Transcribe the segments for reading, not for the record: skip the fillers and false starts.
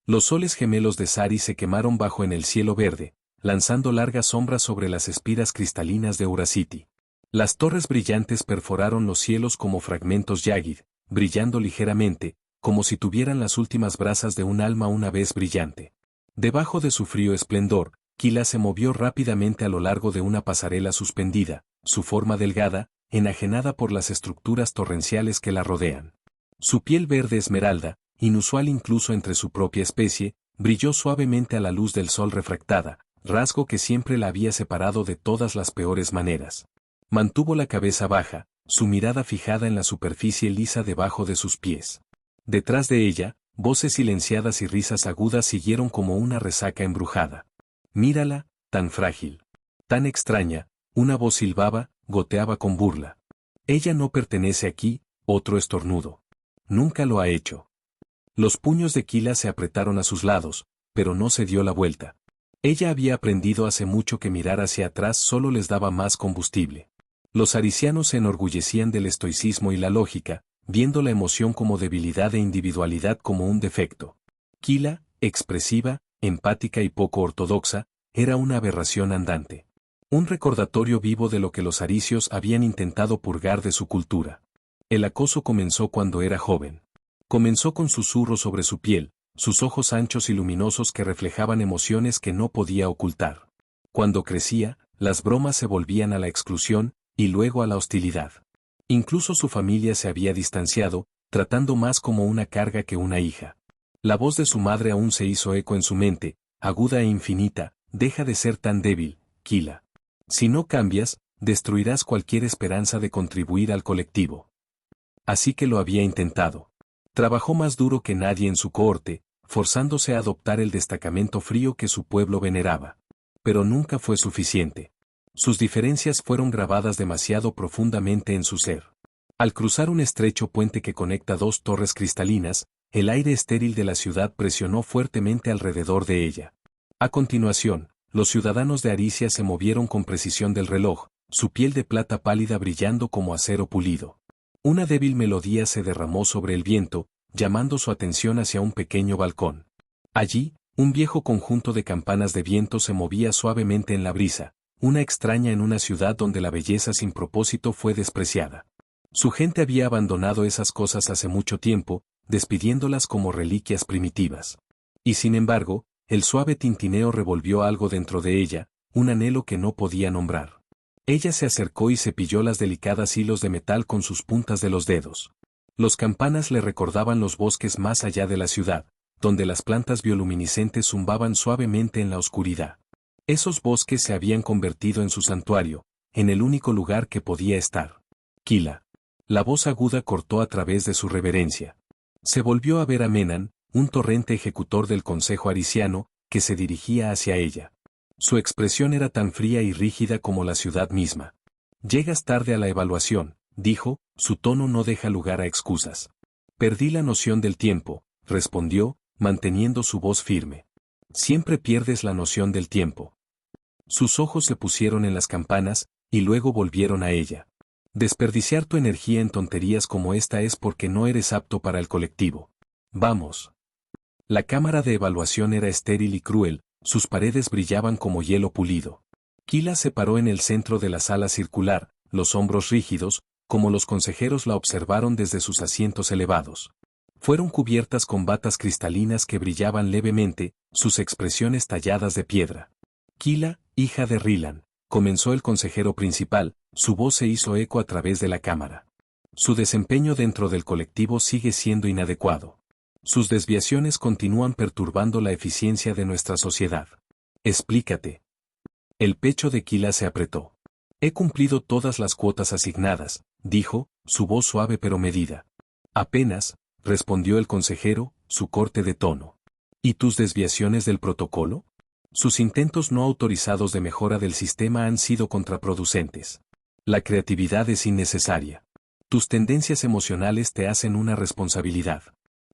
Los soles gemelos de Sari se quemaron bajo en el cielo verde, lanzando largas sombras sobre las espiras cristalinas de Uraciti. Las torres brillantes perforaron los cielos como fragmentos Yagid, brillando ligeramente, como si tuvieran las últimas brasas de un alma una vez brillante. Debajo de su frío esplendor, Kila se movió rápidamente a lo largo de una pasarela suspendida, su forma delgada, enajenada por las estructuras torrenciales que la rodean. Su piel verde esmeralda, inusual incluso entre su propia especie, brilló suavemente a la luz del sol refractada, rasgo que siempre la había separado de todas las peores maneras. Mantuvo la cabeza baja, su mirada fijada en la superficie lisa debajo de sus pies. Detrás de ella, voces silenciadas y risas agudas siguieron como una resaca embrujada. Mírala, tan frágil, tan extraña, una voz silbaba, goteaba con burla. Ella no pertenece aquí, otro estornudo. Nunca lo ha hecho. Los puños de Kila se apretaron a sus lados, pero no se dio la vuelta. Ella había aprendido hace mucho que mirar hacia atrás solo les daba más combustible. Los arisianos se enorgullecían del estoicismo y la lógica, viendo la emoción como debilidad e individualidad como un defecto. Kila, expresiva, empática y poco ortodoxa, era una aberración andante. Un recordatorio vivo de lo que los aricios habían intentado purgar de su cultura. El acoso comenzó cuando era joven. Comenzó con susurros sobre su piel, sus ojos anchos y luminosos que reflejaban emociones que no podía ocultar. Cuando crecía, las bromas se volvían a la exclusión, y luego a la hostilidad. Incluso su familia se había distanciado, tratando más como una carga que una hija. La voz de su madre aún se hizo eco en su mente, aguda e infinita: deja de ser tan débil, Kila. Si no cambias, destruirás cualquier esperanza de contribuir al colectivo. Así que lo había intentado. Trabajó más duro que nadie en su cohorte, forzándose a adoptar el destacamento frío que su pueblo veneraba. Pero nunca fue suficiente. Sus diferencias fueron grabadas demasiado profundamente en su ser. Al cruzar un estrecho puente que conecta dos torres cristalinas, el aire estéril de la ciudad presionó fuertemente alrededor de ella. A continuación, los ciudadanos de Aricia se movieron con precisión del reloj, su piel de plata pálida brillando como acero pulido. Una débil melodía se derramó sobre el viento, llamando su atención hacia un pequeño balcón. Allí, un viejo conjunto de campanas de viento se movía suavemente en la brisa, una extraña en una ciudad donde la belleza sin propósito fue despreciada. Su gente había abandonado esas cosas hace mucho tiempo, despidiéndolas como reliquias primitivas. Y sin embargo, el suave tintineo revolvió algo dentro de ella, un anhelo que no podía nombrar. Ella se acercó y cepilló las delicadas hilos de metal con sus puntas de los dedos. Los campanas le recordaban los bosques más allá de la ciudad, donde las plantas bioluminiscentes zumbaban suavemente en la oscuridad. Esos bosques se habían convertido en su santuario, en el único lugar que podía estar. Kila. La voz aguda cortó a través de su reverencia. Se volvió a ver a Menan, un torrente ejecutor del Consejo Ariciano, que se dirigía hacia ella. Su expresión era tan fría y rígida como la ciudad misma. Llegas tarde a la evaluación, dijo, su tono no deja lugar a excusas. Perdí la noción del tiempo, respondió, manteniendo su voz firme. Siempre pierdes la noción del tiempo. Sus ojos se pusieron en las campanas, y luego volvieron a ella. Desperdiciar tu energía en tonterías como esta es porque no eres apto para el colectivo. Vamos. La cámara de evaluación era estéril y cruel, sus paredes brillaban como hielo pulido. Kila se paró en el centro de la sala circular, los hombros rígidos, como los consejeros la observaron desde sus asientos elevados. Fueron cubiertas con batas cristalinas que brillaban levemente, sus expresiones talladas de piedra. Kila, hija de Rilan, comenzó el consejero principal, su voz se hizo eco a través de la cámara. Su desempeño dentro del colectivo sigue siendo inadecuado. Sus desviaciones continúan perturbando la eficiencia de nuestra sociedad. Explícate. El pecho de Kila se apretó. He cumplido todas las cuotas asignadas, dijo, su voz suave pero medida. Apenas, respondió el consejero, su corte de tono. ¿Y tus desviaciones del protocolo? Sus intentos no autorizados de mejora del sistema han sido contraproducentes. La creatividad es innecesaria. Tus tendencias emocionales te hacen una responsabilidad.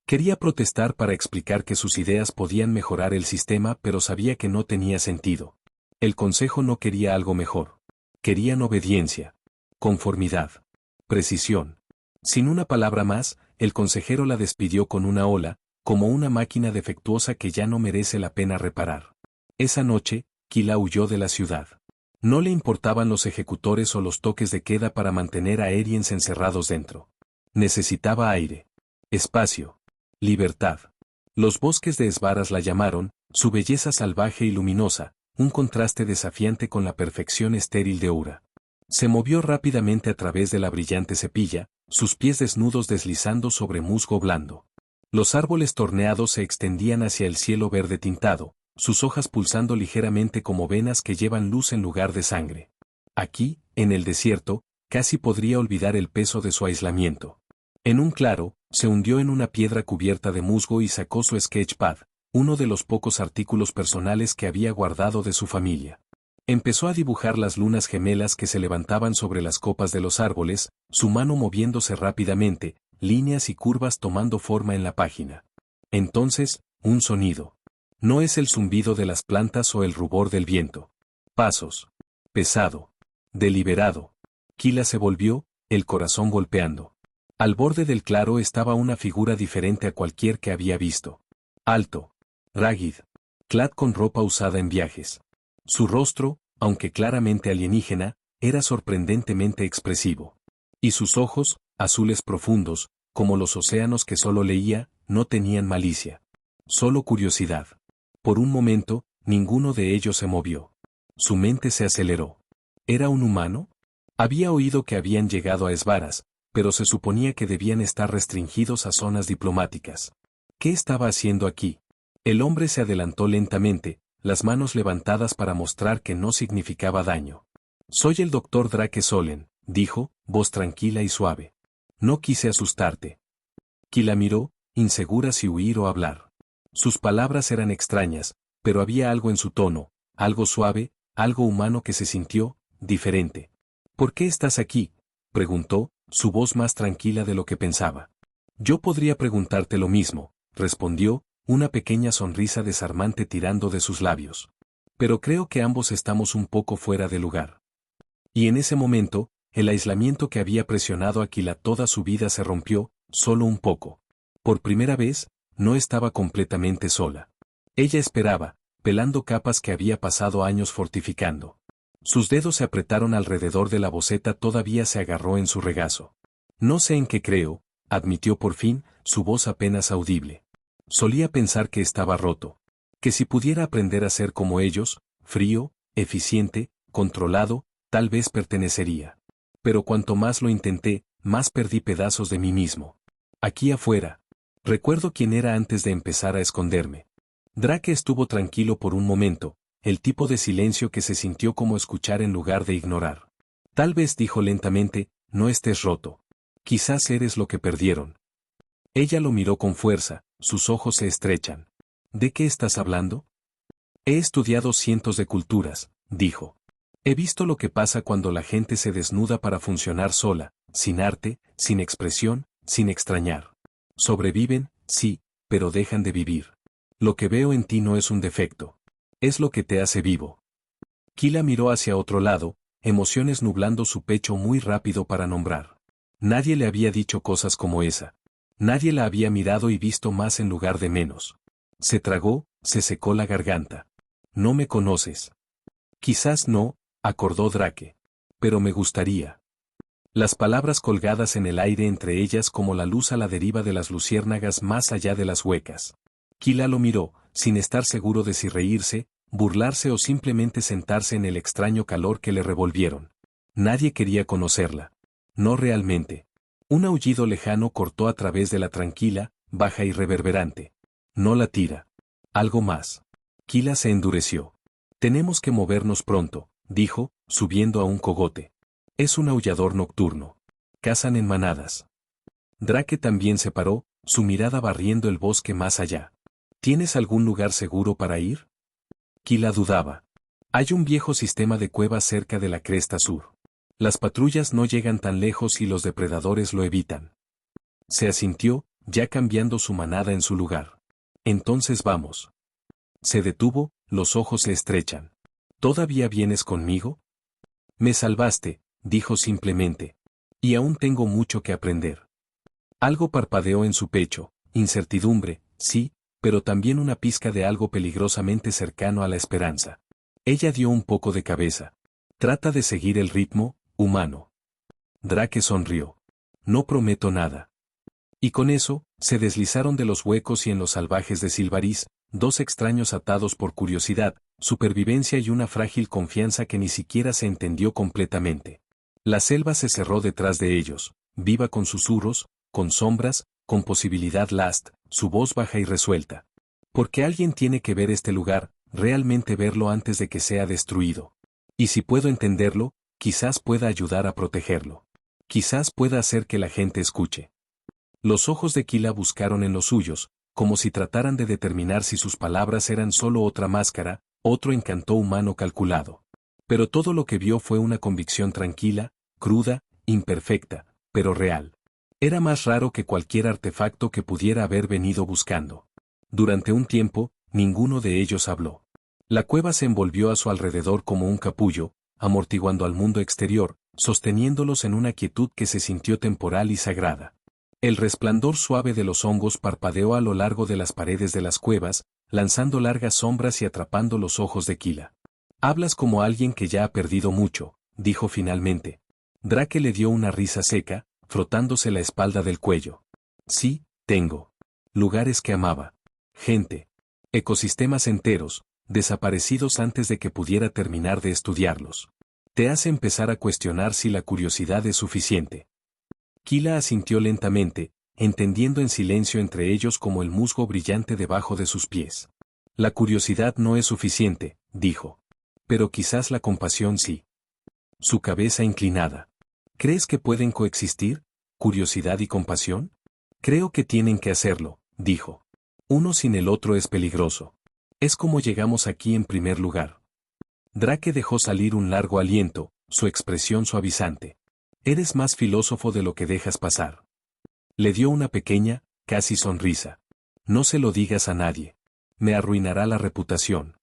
Quería protestar para explicar que sus ideas podían mejorar el sistema, pero sabía que no tenía sentido. El consejo no quería algo mejor. Querían obediencia, conformidad, precisión. Sin una palabra más, el consejero la despidió con una ola, como una máquina defectuosa que ya no merece la pena reparar. Esa noche, Kila huyó de la ciudad. No le importaban los ejecutores o los toques de queda para mantener a Eriens encerrados dentro. Necesitaba aire, espacio, libertad. Los bosques de Esbaras la llamaron, su belleza salvaje y luminosa, un contraste desafiante con la perfección estéril de Ura. Se movió rápidamente a través de la brillante cepilla, sus pies desnudos deslizando sobre musgo blando. Los árboles torneados se extendían hacia el cielo verde tintado, sus hojas pulsando ligeramente como venas que llevan luz en lugar de sangre. Aquí, en el desierto, casi podría olvidar el peso de su aislamiento. En un claro, se hundió en una piedra cubierta de musgo y sacó su sketchpad, uno de los pocos artículos personales que había guardado de su familia. Empezó a dibujar las lunas gemelas que se levantaban sobre las copas de los árboles, su mano moviéndose rápidamente, líneas y curvas tomando forma en la página. Entonces, un sonido. No es el zumbido de las plantas o el rubor del viento. Pasos. Pesado. Deliberado. Kila se volvió, el corazón golpeando. Al borde del claro estaba una figura diferente a cualquier que había visto. Alto. Ragged. Clad con ropa usada en viajes. Su rostro, aunque claramente alienígena, era sorprendentemente expresivo. Y sus ojos, azules profundos, como los océanos que solo leía, no tenían malicia. Solo curiosidad. Por un momento, ninguno de ellos se movió. Su mente se aceleró. ¿Era un humano? Había oído que habían llegado a Esbaras, pero se suponía que debían estar restringidos a zonas diplomáticas. ¿Qué estaba haciendo aquí? El hombre se adelantó lentamente, las manos levantadas para mostrar que no significaba daño. Soy el doctor Drake Solen, dijo, voz tranquila y suave. No quise asustarte. Kila miró, insegura si huir o hablar. Sus palabras eran extrañas, pero había algo en su tono, algo suave, algo humano que se sintió, diferente. ¿Por qué estás aquí?, preguntó, su voz más tranquila de lo que pensaba. Yo podría preguntarte lo mismo, respondió, una pequeña sonrisa desarmante tirando de sus labios. Pero creo que ambos estamos un poco fuera de lugar. Y en ese momento, el aislamiento que había presionado a Kila toda su vida se rompió, solo un poco. Por primera vez, no estaba completamente sola. Ella esperaba, pelando capas que había pasado años fortificando. Sus dedos se apretaron alrededor de la boceta, todavía se agarró en su regazo. No sé en qué creo, admitió por fin, su voz apenas audible. Solía pensar que estaba roto. Que si pudiera aprender a ser como ellos, frío, eficiente, controlado, tal vez pertenecería. Pero cuanto más lo intenté, más perdí pedazos de mí mismo. Aquí afuera. Recuerdo quién era antes de empezar a esconderme. Drake estuvo tranquilo por un momento, el tipo de silencio que se sintió como escuchar en lugar de ignorar. Tal vez dijo lentamente, no estés roto. Quizás eres lo que perdieron. Ella lo miró con fuerza, sus ojos se estrechan. ¿De qué estás hablando? He estudiado cientos de culturas, dijo. He visto lo que pasa cuando la gente se desnuda para funcionar sola, sin arte, sin expresión, sin extrañar. Sobreviven, sí, pero dejan de vivir. Lo que veo en ti no es un defecto. Es lo que te hace vivo. Kila miró hacia otro lado, emociones nublando su pecho muy rápido para nombrar. Nadie le había dicho cosas como esa. Nadie la había mirado y visto más en lugar de menos. Se tragó, se secó la garganta. No me conoces. Quizás no, acordó Drake. Pero me gustaría. Las palabras colgadas en el aire entre ellas como la luz a la deriva de las luciérnagas más allá de las huecas. Kila lo miró, sin estar seguro de si reírse, burlarse o simplemente sentarse en el extraño calor que le revolvieron. Nadie quería conocerla. No realmente. Un aullido lejano cortó a través de la tranquila, baja y reverberante. No la tira. Algo más. Kila se endureció. Tenemos que movernos pronto, dijo, subiendo a un cogote. Es un aullador nocturno. Cazan en manadas. Drake también se paró, su mirada barriendo el bosque más allá. ¿Tienes algún lugar seguro para ir? Kila dudaba. Hay un viejo sistema de cuevas cerca de la cresta sur. Las patrullas no llegan tan lejos y los depredadores lo evitan. Se asintió, ya cambiando su manada en su lugar. Entonces vamos. Se detuvo, los ojos se estrechan. ¿Todavía vienes conmigo? Me salvaste, dijo simplemente. Y aún tengo mucho que aprender. Algo parpadeó en su pecho, incertidumbre, sí, pero también una pizca de algo peligrosamente cercano a la esperanza. Ella dio un poco de cabeza. Trata de seguir el ritmo, humano. Drake sonrió. No prometo nada. Y con eso, se deslizaron de los huecos y en los salvajes de Silvarís, dos extraños atados por curiosidad, supervivencia y una frágil confianza que ni siquiera se entendió completamente. La selva se cerró detrás de ellos, viva con susurros, con sombras, con posibilidad last, su voz baja y resuelta. Porque alguien tiene que ver este lugar, realmente verlo antes de que sea destruido. Y si puedo entenderlo, quizás pueda ayudar a protegerlo. Quizás pueda hacer que la gente escuche. Los ojos de Kila buscaron en los suyos, como si trataran de determinar si sus palabras eran solo otra máscara, otro encanto humano calculado. Pero todo lo que vio fue una convicción tranquila, cruda, imperfecta, pero real. Era más raro que cualquier artefacto que pudiera haber venido buscando. Durante un tiempo, ninguno de ellos habló. La cueva se envolvió a su alrededor como un capullo, amortiguando al mundo exterior, sosteniéndolos en una quietud que se sintió temporal y sagrada. El resplandor suave de los hongos parpadeó a lo largo de las paredes de las cuevas, lanzando largas sombras y atrapando los ojos de Kila. Hablas como alguien que ya ha perdido mucho, dijo finalmente. Drake le dio una risa seca, frotándose la espalda del cuello. Sí, tengo. Lugares que amaba. Gente. Ecosistemas enteros, desaparecidos antes de que pudiera terminar de estudiarlos. Te hace empezar a cuestionar si la curiosidad es suficiente. Kila asintió lentamente, entendiendo en silencio entre ellos como el musgo brillante debajo de sus pies. La curiosidad no es suficiente, dijo. Pero quizás la compasión sí. Su cabeza inclinada. ¿Crees que pueden coexistir, curiosidad y compasión? Creo que tienen que hacerlo, dijo. Uno sin el otro es peligroso. Es como llegamos aquí en primer lugar. Drake dejó salir un largo aliento, su expresión suavizante. Eres más filósofo de lo que dejas pasar. Le dio una pequeña, casi sonrisa. No se lo digas a nadie. Me arruinará la reputación.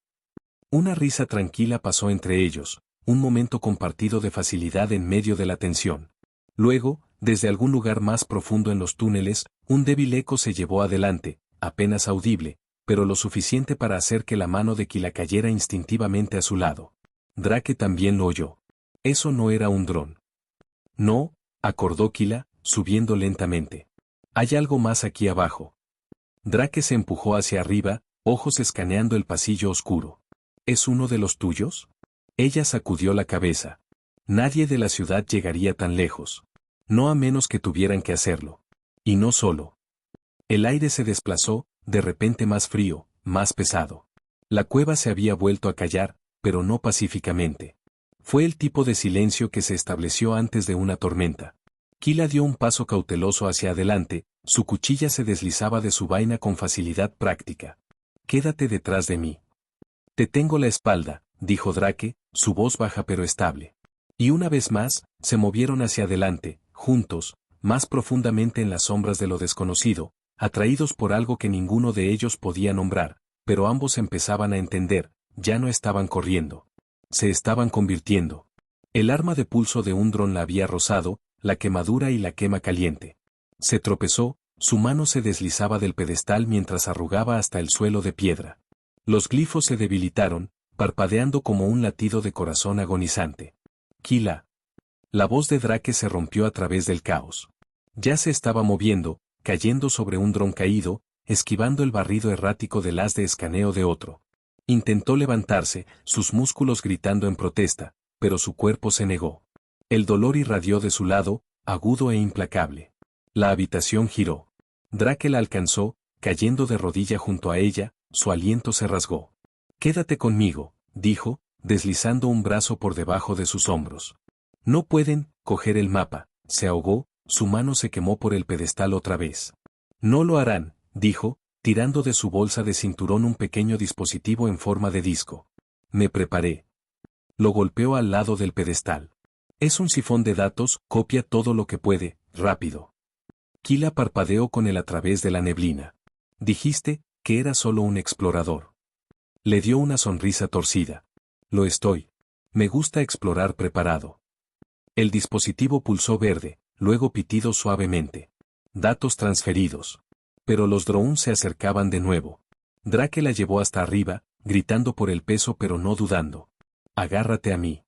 Una risa tranquila pasó entre ellos, un momento compartido de facilidad en medio de la tensión. Luego, desde algún lugar más profundo en los túneles, un débil eco se llevó adelante, apenas audible, pero lo suficiente para hacer que la mano de Kila cayera instintivamente a su lado. Drake también lo oyó. Eso no era un dron. No, acordó Kila, subiendo lentamente. Hay algo más aquí abajo. Drake se empujó hacia arriba, ojos escaneando el pasillo oscuro. ¿Es uno de los tuyos? Ella sacudió la cabeza. Nadie de la ciudad llegaría tan lejos. No a menos que tuvieran que hacerlo. Y no solo. El aire se desplazó, de repente más frío, más pesado. La cueva se había vuelto a callar, pero no pacíficamente. Fue el tipo de silencio que se estableció antes de una tormenta. Kila dio un paso cauteloso hacia adelante, su cuchilla se deslizaba de su vaina con facilidad práctica. Quédate detrás de mí. Te tengo la espalda, dijo Drake, su voz baja pero estable. Y una vez más, se movieron hacia adelante, juntos, más profundamente en las sombras de lo desconocido, atraídos por algo que ninguno de ellos podía nombrar, pero ambos empezaban a entender, ya no estaban corriendo. Se estaban convirtiendo. El arma de pulso de un dron la había rozado, la quemadura y la quema caliente. Se tropezó, su mano se deslizaba del pedestal mientras arrugaba hasta el suelo de piedra. Los glifos se debilitaron, parpadeando como un latido de corazón agonizante. Kila. La voz de Drake se rompió a través del caos. Ya se estaba moviendo, cayendo sobre un dron caído, esquivando el barrido errático del haz de escaneo de otro. Intentó levantarse, sus músculos gritando en protesta, pero su cuerpo se negó. El dolor irradió de su lado, agudo e implacable. La habitación giró. Drake la alcanzó, cayendo de rodilla junto a ella, su aliento se rasgó. Quédate conmigo, dijo, deslizando un brazo por debajo de sus hombros. No pueden coger el mapa, se ahogó, su mano se quemó por el pedestal otra vez. No lo harán, dijo, tirando de su bolsa de cinturón un pequeño dispositivo en forma de disco. Me preparé. Lo golpeó al lado del pedestal. Es un sifón de datos, copia todo lo que puede, rápido. Kila parpadeó con él a través de la neblina. Dijiste que era solo un explorador. Le dio una sonrisa torcida. Lo estoy. Me gusta explorar preparado. El dispositivo pulsó verde, luego pitido suavemente. Datos transferidos. Pero los drones se acercaban de nuevo. Drake la llevó hasta arriba, gritando por el peso pero no dudando. «Agárrate a mí».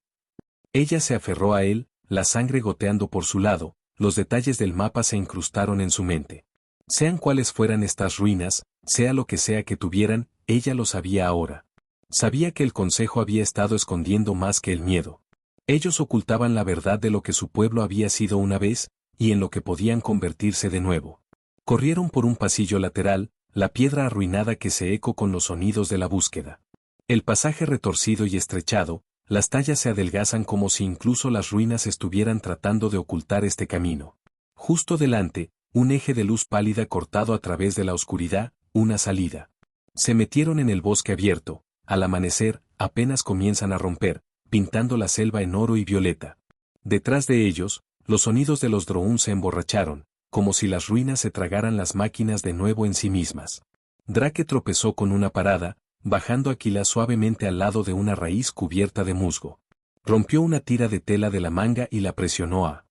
Ella se aferró a él, la sangre goteando por su lado, los detalles del mapa se incrustaron en su mente. Sean cuales fueran estas ruinas, sea lo que sea que tuvieran, ella lo sabía ahora. Sabía que el consejo había estado escondiendo más que el miedo. Ellos ocultaban la verdad de lo que su pueblo había sido una vez, y en lo que podían convertirse de nuevo. Corrieron por un pasillo lateral, la piedra arruinada que se ecó con los sonidos de la búsqueda. El pasaje retorcido y estrechado, las tallas se adelgazan como si incluso las ruinas estuvieran tratando de ocultar este camino. Justo delante, un eje de luz pálida cortado a través de la oscuridad, una salida. Se metieron en el bosque abierto, al amanecer, apenas comienzan a romper, pintando la selva en oro y violeta. Detrás de ellos, los sonidos de los drones se emborracharon, como si las ruinas se tragaran las máquinas de nuevo en sí mismas. Drake tropezó con una parada, bajando Aquila suavemente al lado de una raíz cubierta de musgo. Rompió una tira de tela de la manga y la presionó a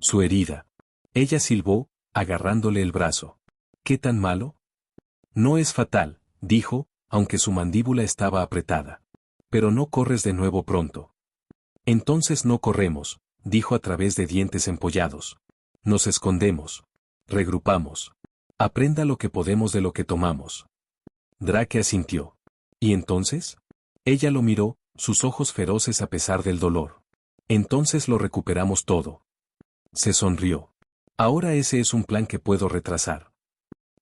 su herida. Ella silbó, agarrándole el brazo. ¿Qué tan malo? No es fatal, dijo, aunque su mandíbula estaba apretada. Pero no corres de nuevo pronto. Entonces no corremos, dijo a través de dientes empollados. Nos escondemos. Regrupamos. Aprenda lo que podemos de lo que tomamos. Drake asintió. ¿Y entonces? Ella lo miró, sus ojos feroces a pesar del dolor. Entonces lo recuperamos todo. Se sonrió. Ahora ese es un plan que puedo retrasar.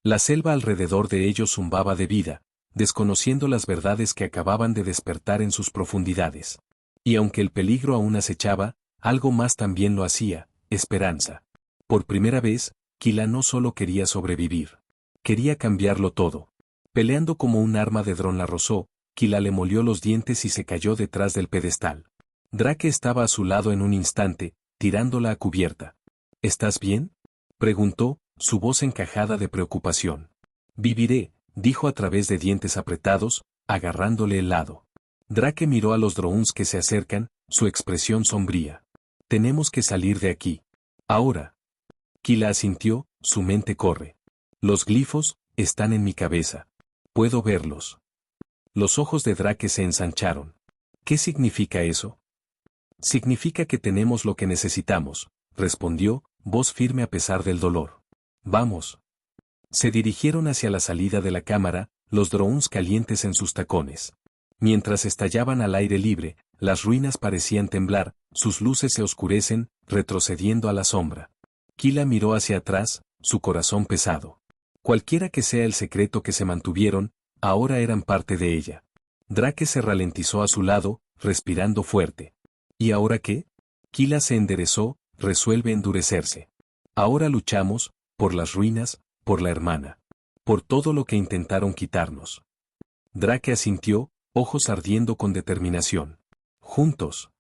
La selva alrededor de ellos zumbaba de vida, desconociendo las verdades que acababan de despertar en sus profundidades. Y aunque el peligro aún acechaba, algo más también lo hacía, esperanza. Por primera vez, Kila no solo quería sobrevivir. Quería cambiarlo todo. Peleando como un arma de dron la rozó, Kila le molió los dientes y se cayó detrás del pedestal. Drake estaba a su lado en un instante, tirándola a cubierta. ¿Estás bien?, preguntó, su voz encajada de preocupación. Viviré, dijo a través de dientes apretados, agarrándole el lado. Drake miró a los drones que se acercan, su expresión sombría. Tenemos que salir de aquí. Ahora. Kila asintió, su mente corre. Los glifos están en mi cabeza. Puedo verlos. Los ojos de Drake se ensancharon. ¿Qué significa eso? Significa que tenemos lo que necesitamos, respondió, voz firme a pesar del dolor. Vamos. Se dirigieron hacia la salida de la cámara, los drones calientes en sus tacones. Mientras estallaban al aire libre, las ruinas parecían temblar, sus luces se oscurecen, retrocediendo a la sombra. Kila miró hacia atrás, su corazón pesado. Cualquiera que sea el secreto que se mantuvieron, ahora eran parte de ella. Drake se ralentizó a su lado, respirando fuerte. ¿Y ahora qué? Kila se enderezó, resuelve endurecerse. Ahora luchamos, por las ruinas, por la hermana. Por todo lo que intentaron quitarnos. Drake asintió, ojos ardiendo con determinación. Juntos.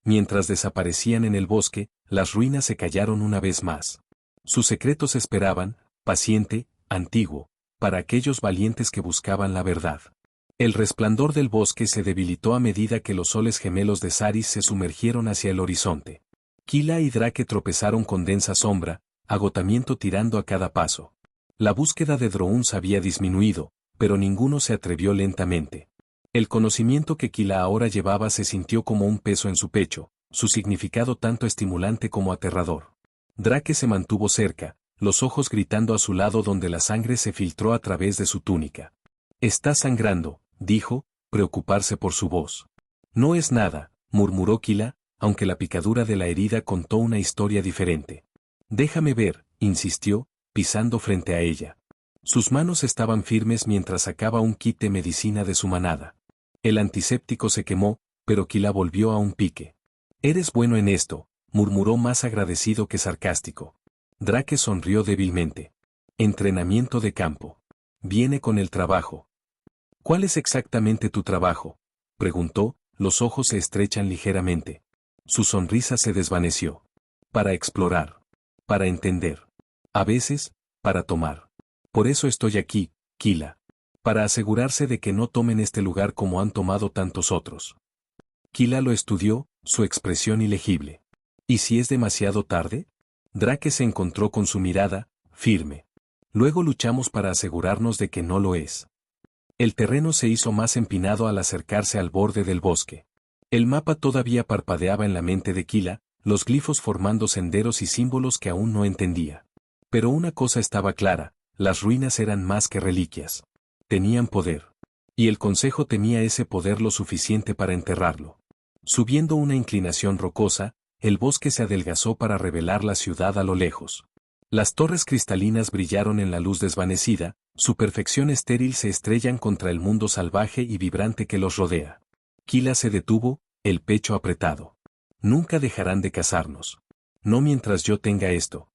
Mientras desaparecían en el bosque, las ruinas se callaron una vez más. Sus secretos esperaban, paciente, antiguo, para aquellos valientes que buscaban la verdad. El resplandor del bosque se debilitó a medida que los soles gemelos de Saris se sumergieron hacia el horizonte. Kila y Drake tropezaron con densa sombra, agotamiento tirando a cada paso. La búsqueda de drones había disminuido, pero ninguno se atrevió lentamente. El conocimiento que Kila ahora llevaba se sintió como un peso en su pecho, su significado tanto estimulante como aterrador. Drake se mantuvo cerca, los ojos gritando a su lado donde la sangre se filtró a través de su túnica. «Está sangrando», dijo, preocuparse por su voz. «No es nada», murmuró Kila, aunque la picadura de la herida contó una historia diferente. «Déjame ver», insistió, pisando frente a ella. Sus manos estaban firmes mientras sacaba un kit de medicina de su manada. El antiséptico se quemó, pero Kila volvió a un pique. «Eres bueno en esto», murmuró más agradecido que sarcástico. Drake sonrió débilmente. «Entrenamiento de campo. Viene con el trabajo». «¿Cuál es exactamente tu trabajo?», preguntó, los ojos se estrechan ligeramente. Su sonrisa se desvaneció. «Para explorar. Para entender. A veces, para tomar. Por eso estoy aquí, Kila. Para asegurarse de que no tomen este lugar como han tomado tantos otros». Kila lo estudió, su expresión ilegible. «¿Y si es demasiado tarde?». Drake se encontró con su mirada, firme. Luego luchamos para asegurarnos de que no lo es. El terreno se hizo más empinado al acercarse al borde del bosque. El mapa todavía parpadeaba en la mente de Kila, los glifos formando senderos y símbolos que aún no entendía. Pero una cosa estaba clara, las ruinas eran más que reliquias. Tenían poder. Y el consejo temía ese poder lo suficiente para enterrarlo. Subiendo una inclinación rocosa, el bosque se adelgazó para revelar la ciudad a lo lejos. Las torres cristalinas brillaron en la luz desvanecida, su perfección estéril se estrellan contra el mundo salvaje y vibrante que los rodea. Kila se detuvo, el pecho apretado. Nunca dejarán de cazarnos. No mientras yo tenga esto.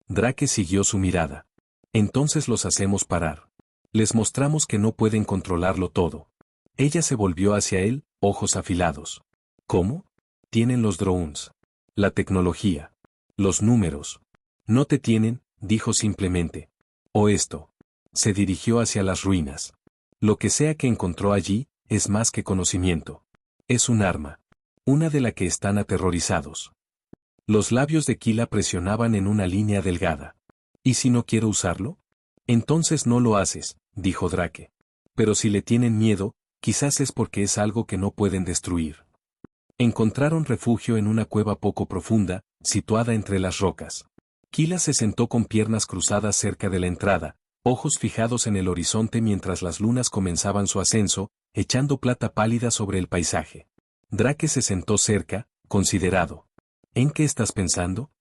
Drake siguió su mirada. Entonces los hacemos parar. Les mostramos que no pueden controlarlo todo. Ella se volvió hacia él, ojos afilados. ¿Cómo? Tienen los drones. La tecnología. Los números. No te tienen, dijo simplemente. O esto. Se dirigió hacia las ruinas. Lo que sea que encontró allí, es más que conocimiento. Es un arma. Una de la que están aterrorizados. Los labios de Kila presionaban en una línea delgada. ¿Y si no quiero usarlo? Entonces no lo haces, dijo Drake. Pero si le tienen miedo, quizás es porque es algo que no pueden destruir. Encontraron refugio en una cueva poco profunda, situada entre las rocas. Kila se sentó con piernas cruzadas cerca de la entrada, ojos fijados en el horizonte mientras las lunas comenzaban su ascenso, echando plata pálida sobre el paisaje. Drake se sentó cerca, considerado. ¿En qué estás pensando?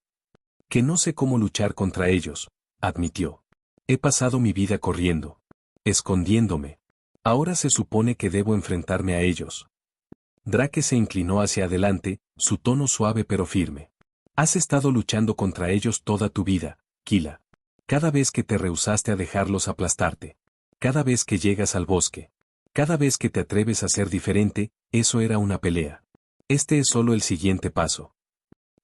Que no sé cómo luchar contra ellos, admitió. He pasado mi vida corriendo. Escondiéndome. Ahora se supone que debo enfrentarme a ellos. Drake se inclinó hacia adelante, su tono suave pero firme. Has estado luchando contra ellos toda tu vida, Kila. Cada vez que te rehusaste a dejarlos aplastarte. Cada vez que llegas al bosque. Cada vez que te atreves a ser diferente, eso era una pelea. Este es solo el siguiente paso.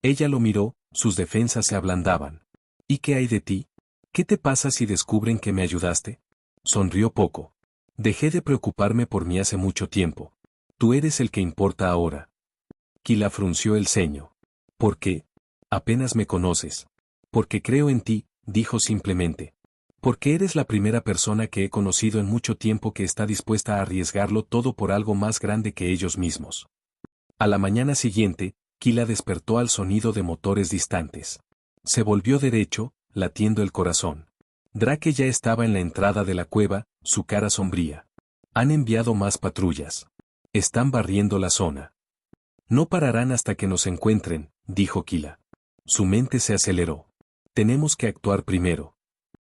Ella lo miró, sus defensas se ablandaban. ¿Y qué hay de ti? ¿Qué te pasa si descubren que me ayudaste? Sonrió poco. Dejé de preocuparme por mí hace mucho tiempo. Tú eres el que importa ahora. Kila frunció el ceño. ¿Por qué? Apenas me conoces. Porque creo en ti, dijo simplemente. Porque eres la primera persona que he conocido en mucho tiempo que está dispuesta a arriesgarlo todo por algo más grande que ellos mismos. A la mañana siguiente, Kila despertó al sonido de motores distantes. Se volvió derecho, latiendo el corazón. Drake ya estaba en la entrada de la cueva, su cara sombría. Han enviado más patrullas. Están barriendo la zona. No pararán hasta que nos encuentren, dijo Kila. Su mente se aceleró. Tenemos que actuar primero.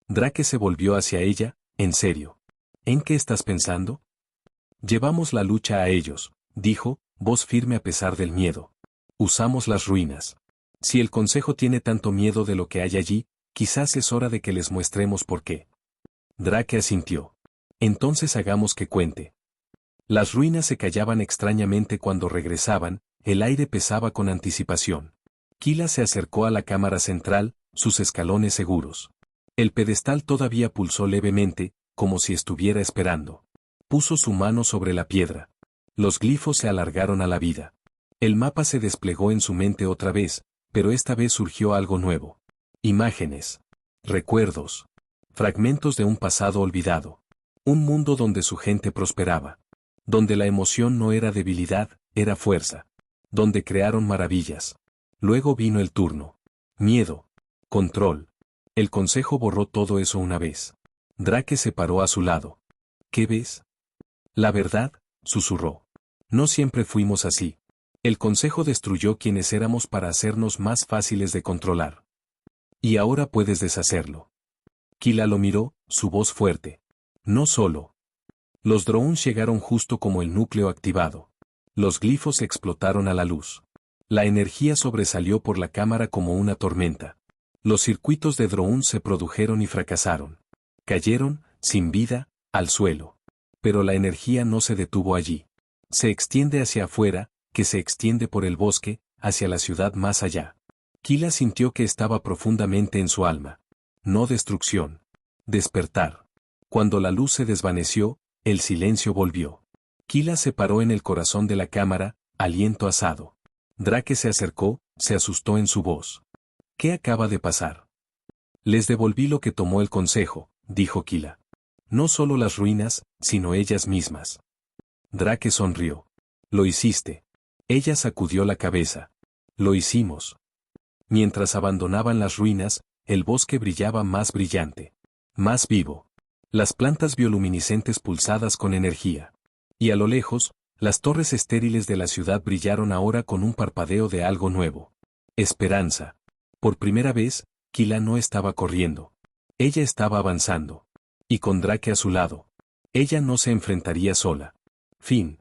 Drake se volvió hacia ella, en serio. ¿En qué estás pensando? Llevamos la lucha a ellos, dijo, voz firme a pesar del miedo. Usamos las ruinas. Si el consejo tiene tanto miedo de lo que hay allí, quizás es hora de que les mostremos por qué. Drake asintió. Entonces hagamos que cuente. Las ruinas se callaban extrañamente cuando regresaban, el aire pesaba con anticipación. Kila se acercó a la cámara central, sus escalones seguros. El pedestal todavía pulsó levemente, como si estuviera esperando. Puso su mano sobre la piedra. Los glifos se alargaron a la vida. El mapa se desplegó en su mente otra vez, pero esta vez surgió algo nuevo. Imágenes. Recuerdos. Fragmentos de un pasado olvidado. Un mundo donde su gente prosperaba. Donde la emoción no era debilidad, era fuerza. Donde crearon maravillas. Luego vino el turno. Miedo. Control. El consejo borró todo eso una vez. Drake se paró a su lado. ¿Qué ves? La verdad, susurró. No siempre fuimos así. El consejo destruyó quienes éramos para hacernos más fáciles de controlar. Y ahora puedes deshacerlo. Kila lo miró, su voz fuerte. No solo. Los drones llegaron justo como el núcleo activado. Los glifos explotaron a la luz. La energía sobresalió por la cámara como una tormenta. Los circuitos de drones se produjeron y fracasaron. Cayeron, sin vida, al suelo. Pero la energía no se detuvo allí. Se extiende hacia afuera, que se extiende por el bosque, hacia la ciudad más allá. Kila sintió que estaba profundamente en su alma. No destrucción. Despertar. Cuando la luz se desvaneció, el silencio volvió. Kila se paró en el corazón de la cámara, aliento asado. Drake se acercó, se asustó en su voz. ¿Qué acaba de pasar? Les devolví lo que tomó el consejo, dijo Kila. No solo las ruinas, sino ellas mismas. Drake sonrió. Lo hiciste. Ella sacudió la cabeza. Lo hicimos. Mientras abandonaban las ruinas, el bosque brillaba más brillante. Más vivo. Las plantas bioluminiscentes pulsadas con energía. Y a lo lejos, las torres estériles de la ciudad brillaron ahora con un parpadeo de algo nuevo. Esperanza. Por primera vez, Kila no estaba corriendo. Ella estaba avanzando. Y con Drake a su lado. Ella no se enfrentaría sola. Fin.